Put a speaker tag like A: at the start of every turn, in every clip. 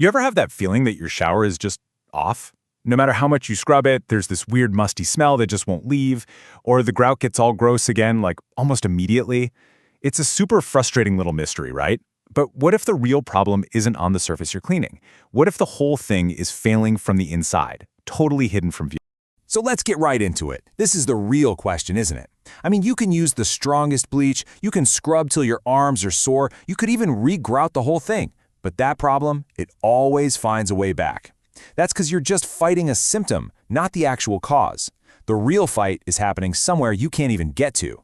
A: You ever have that feeling that your shower is just off? No matter how much you scrub it, there's this weird musty smell that just won't leave, or the grout gets all gross again, like almost immediately. It's a super frustrating little mystery, right? But what if the real problem isn't on the surface you're cleaning? What if the whole thing is failing from the inside, totally hidden from view?
B: So let's get right into it. This is the real question, isn't it? I mean, you can use the strongest bleach, you can scrub till your arms are sore, you could even re-grout the whole thing. But that problem, it always finds a way back. That's because you're just fighting a symptom, not the actual cause. The real fight is happening somewhere you can't even get to.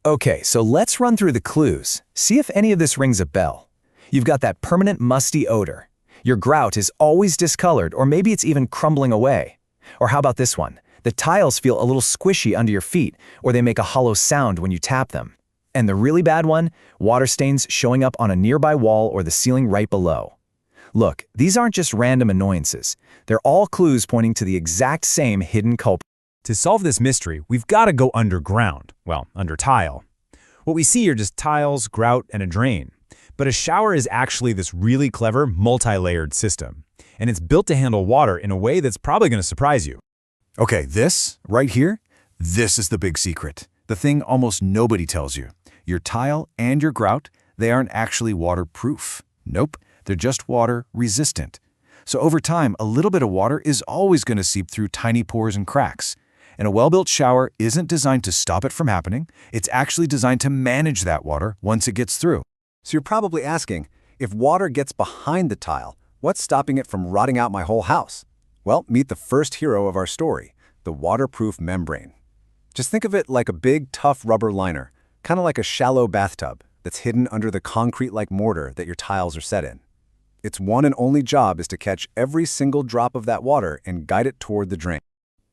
C: Okay, so let's run through the clues. See if any of this rings a bell. You've got that permanent musty odor. Your grout is always discolored, or maybe it's even crumbling away. Or how about this one? The tiles feel a little squishy under your feet, or they make a hollow sound when you tap them. And the really bad one? Water stains showing up on a nearby wall or the ceiling right below. Look, these aren't just random annoyances. They're all clues pointing to the exact same hidden culprit.
B: To solve this mystery, we've got to go underground, well, under tile. What we see are just tiles, grout, and a drain. But a shower is actually this really clever, multi-layered system. And it's built to handle water in a way that's probably going to surprise you.
D: Okay, this, right here, this is the big secret. The thing almost nobody tells you. Your tile and your grout, they aren't actually waterproof. Nope, they're just water resistant. So over time, a little bit of water is always going to seep through tiny pores and cracks. And a well-built shower isn't designed to stop it from happening. It's actually designed to manage that water once it gets through.
E: So you're probably asking, if water gets behind the tile, what's stopping it from rotting out my whole house? Well, meet the first hero of our story, the waterproof membrane. Just think of it like a big, tough rubber liner, kind of like a shallow bathtub that's hidden under the concrete-like mortar that your tiles are set in. Its one and only job is to catch every single drop of that water and guide it toward the drain.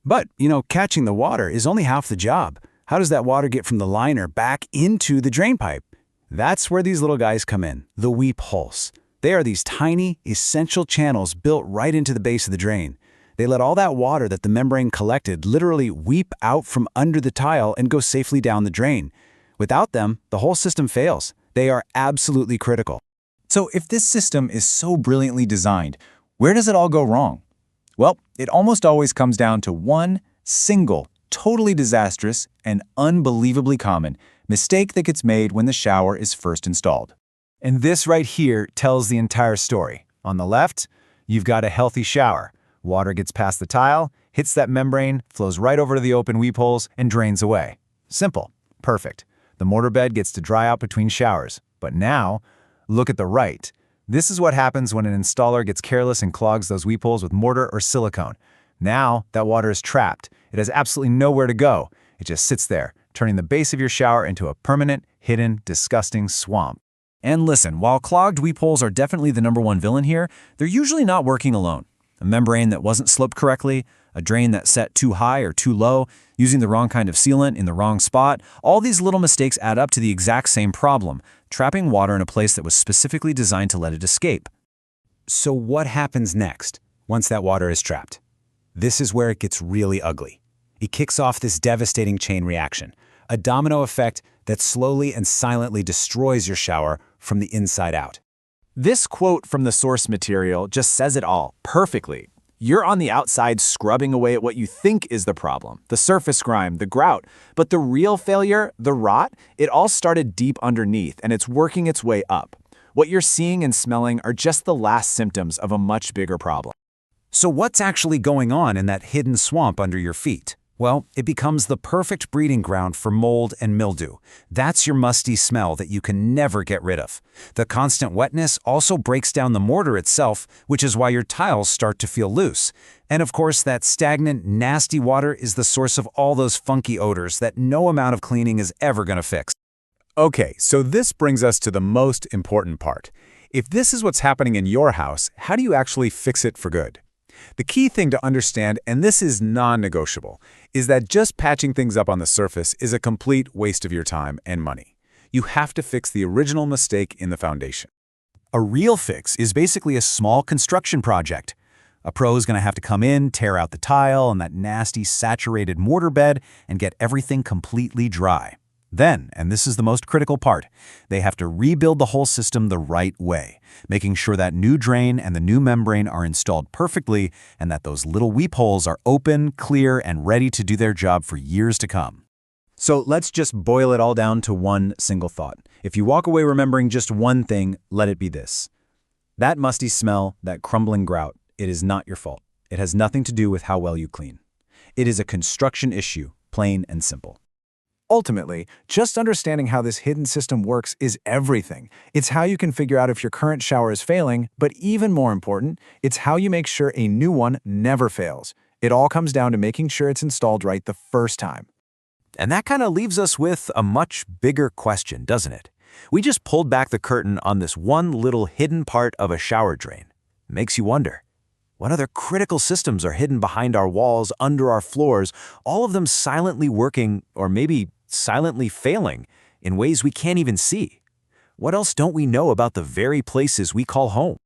F: But, catching the water is only half the job. How does that water get from the liner back into the drain pipe? That's where these little guys come in, the weep holes. They are these tiny, essential channels built right into the base of the drain. They let all that water that the membrane collected literally weep out from under the tile and go safely down the drain. Without them, the whole system fails. They are absolutely critical.
A: So if this system is so brilliantly designed, where does it all go wrong? Well, it almost always comes down to one single, totally disastrous and unbelievably common mistake that gets made when the shower is first installed. And this right here tells the entire story. On the left, you've got a healthy shower. Water gets past the tile, hits that membrane, flows right over to the open weep holes, and drains away. Simple. Perfect. The mortar bed gets to dry out between showers. But now, look at the right. This is what happens when an installer gets careless and clogs those weep holes with mortar or silicone. Now, that water is trapped. It has absolutely nowhere to go. It just sits there, turning the base of your shower into a permanent, hidden, disgusting swamp. And listen, while clogged weep holes are definitely the #1 villain here, they're usually not working alone. A membrane that wasn't sloped correctly, a drain that set too high or too low, using the wrong kind of sealant in the wrong spot, all these little mistakes add up to the exact same problem, trapping water in a place that was specifically designed to let it escape.
F: So what happens next, once that water is trapped? This is where it gets really ugly. It kicks off this devastating chain reaction, a domino effect that slowly and silently destroys your shower from the inside out.
B: This quote from the source material just says it all perfectly. You're on the outside scrubbing away at what you think is the problem, the surface grime, the grout. But the real failure, the rot, it all started deep underneath and it's working its way up. What you're seeing and smelling are just the last symptoms of a much bigger problem.
F: So what's actually going on in that hidden swamp under your feet? Well, it becomes the perfect breeding ground for mold and mildew. That's your musty smell that you can never get rid of. The constant wetness also breaks down the mortar itself, which is why your tiles start to feel loose. And of course, that stagnant, nasty water is the source of all those funky odors that no amount of cleaning is ever going to fix.
A: Okay, so this brings us to the most important part. If this is what's happening in your house, how do you actually fix it for good? The key thing to understand, and this is non-negotiable, is that just patching things up on the surface is a complete waste of your time and money. You have to fix the original mistake in the foundation.
F: A real fix is basically a small construction project. A pro is going to have to come in, tear out the tile and that nasty saturated mortar bed, and get everything completely dry.
B: Then, and this is the most critical part, they have to rebuild the whole system the right way, making sure that new drain and the new membrane are installed perfectly and that those little weep holes are open, clear, and ready to do their job for years to come.
A: So let's just boil it all down to one single thought. If you walk away remembering just one thing, let it be this. That musty smell, that crumbling grout, it is not your fault. It has nothing to do with how well you clean. It is a construction issue, plain and simple. Ultimately, just understanding how this hidden system works is everything. It's how you can figure out if your current shower is failing, but even more important, it's how you make sure a new one never fails. It all comes down to making sure it's installed right the first time.
B: And that kind of leaves us with a much bigger question, doesn't it? We just pulled back the curtain on this one little hidden part of a shower drain. Makes you wonder, what other critical systems are hidden behind our walls, under our floors, all of them silently working or maybe silently failing in ways we can't even see? What else don't we know about the very places we call home?